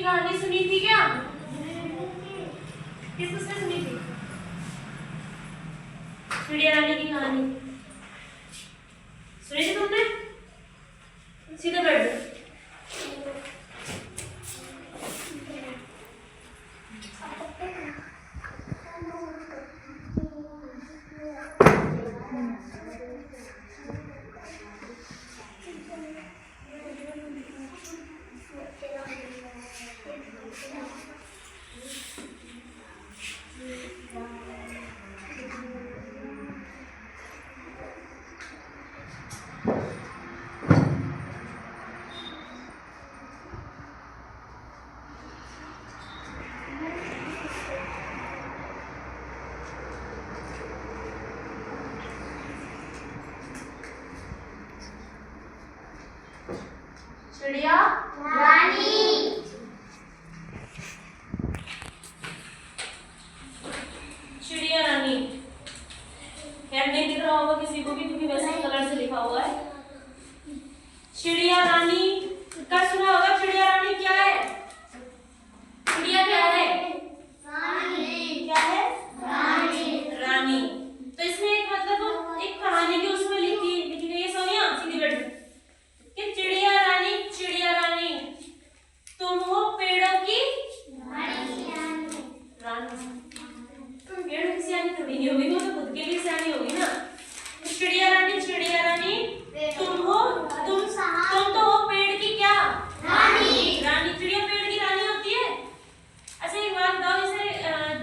कहानी सुनी थी क्या? किसने सुनी थी चिड़िया रानी की कहानी? सुनी थी तुमने? सीधे बैठ जाओ। चिड़िया रानी। चिड़िया रानी खैर नहीं दिख रहा होगा किसी को भी क्योंकि वैसे कलर से लिखा हुआ है। चिड़िया रानी का सुना होगा। चिड़िया रानी क्या है? चिड़िया क्या है? रानी। क्या है? रानी। रानी। तो इसमें एक मतलब एक कहानी की उसमें लिखी गई है। सोनिया सीधी बैठ कि चिड़िया रानी तुम हो पेड़ों की रानी। पेड़ की सियानी थोड़ी नहीं होगी, वो तो खुद के लिए सियानी होगी ना। चिड़िया रानी तुम तो हो पेड़ की क्या? रानी। रानी। चिड़िया पेड़ की रानी होती है। अच्छा एक बात बताओ, इसे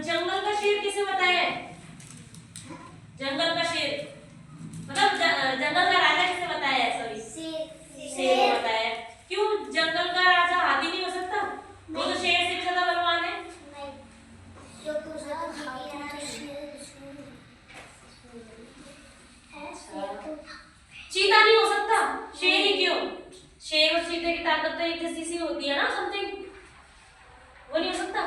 जंगल का शेर किसे बताया है? जंगल का शेर मतलब जंगल का राजा किसे बताया है? सॉरी शेर को बताया है। क्यों जंगल का राजा हाथी नहीं हो सकता? वो तो शेर से भी ज्यादा बलवान है। चीता नहीं हो सकता? शेर ही क्यों? शेर और चीते की ताकत तो एक जैसी सी होती है ना, समथिंग। वो नहीं हो सकता?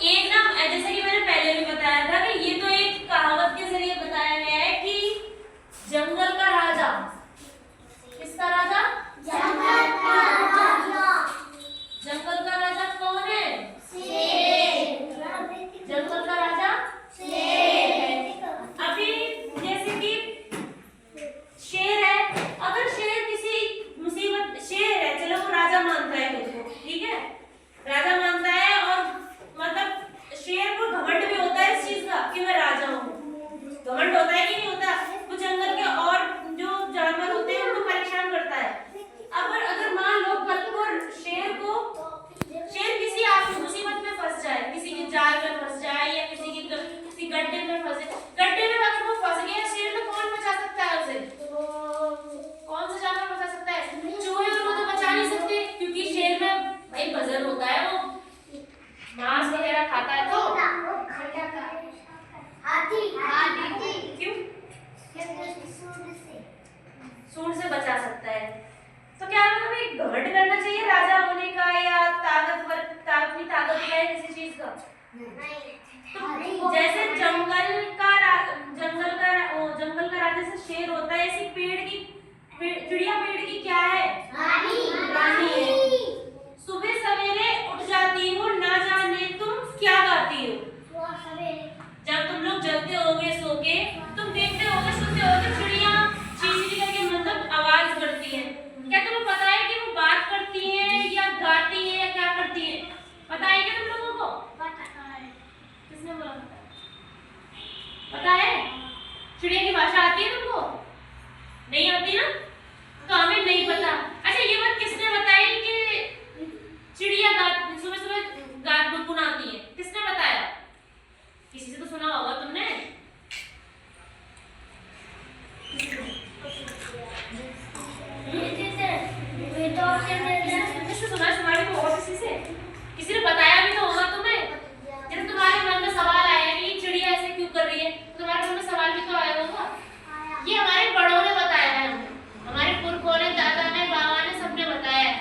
एक ना जैसे कि मैंने पहले भी बताया था कि ये तो एक कहावत के जरिए बताया गया है कि जंगल का राजा। किसका राजा? जंगल का राजा। जंगल का राजा कौन है? शेर। जंगल का राजा शेर। अभी जैसे कि शेर है, अगर शेर किसी मुसीबत, शेर है चलो वो राजा मानता है खुद को, ठीक है राजा मानता है, और मतलब शेर को घमंड भी होता है इस चीज का कि मैं राजा हूँ। घमंड होता है कि नहीं होता? वो जंगल के और जो जानवर होते हैं उनको परेशान करता है। अगर मान लो कल को शेर किसी आप मुसीबत में फंस जाए, किसी की जाल में फंस जाए या किसी गड्ढे में फंस जाए, गड्ढे में अगर वो फंस गया शेर तो कौन बचा सकता है उसे? कौन सा जानवर बचा सकता है? चूहे और वो तो बचा नहीं सकते क्योंकि शेर में भाई वजन होता है, वो मांस वगैरह खाता है। तो हाथी। क्यों? सूंड से बचा सकता है। तो क्या हमें कभी घमंड करना चाहिए राजा होने का या अपनी ताकत का है किसी चीज का? तो जैसे जंगल का राजा से शेर होता है, ऐसी चिड़िया पेड़ की क्या है? रानी है। सुबह सवेरे उठ जाती हो, ना जाने तुम क्या गाती हो। जब तुम लोग जगते होगे सो के, तुम देखते होगे सुनते होगे चिड़िया चींची करके मतलब आवाज करती हैं। क्या तुम्हें पता है कि वो बात करती हैं या गाती हैं या क्या करती हैं? पता है क्या तुम लोगों को? किसने बोला पता है? चिड़िया की भाषा आती है तुमको? नहीं आती ना? तो हमें नहीं पता। अच्छा ये बात किसने बताई कि चिड़िया सुबह सुबह गुनगुनाती है? किसने बताया? किसी से तो सुना होगा तुमने। किससे सुना? तुम्हारे को और किसी ने बताया भी तो होगा तुम्हें। जब तुम्हारे मन में सवाल आया कि चिड़िया ऐसे क्यों कर रही है, तुम्हारे मन में सवाल भी तो आया होगा। ये हमारे बड़ों ने बताया है, हमारे पुरखों ने, दादा ने, बाबा ने, सबने बताया है,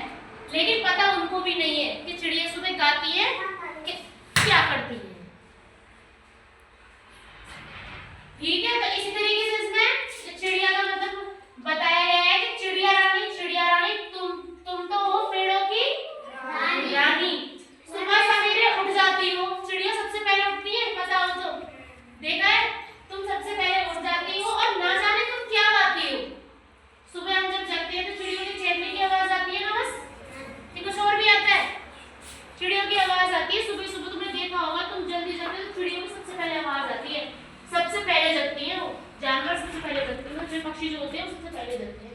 लेकिन पता उनको भी नहीं है कि चिड़िया सुबह गाती है कि क्या करती है। ठीक है, तो इसी तरीके से इसमें चिड़िया का मतलब बताया गया है कि चिड़िया रानी तुम तो हो पेड़ों की जानवर सबसे पहले जगते हैं, जो पक्षी जो होते हैं वो सबसे पहले जगते हैं।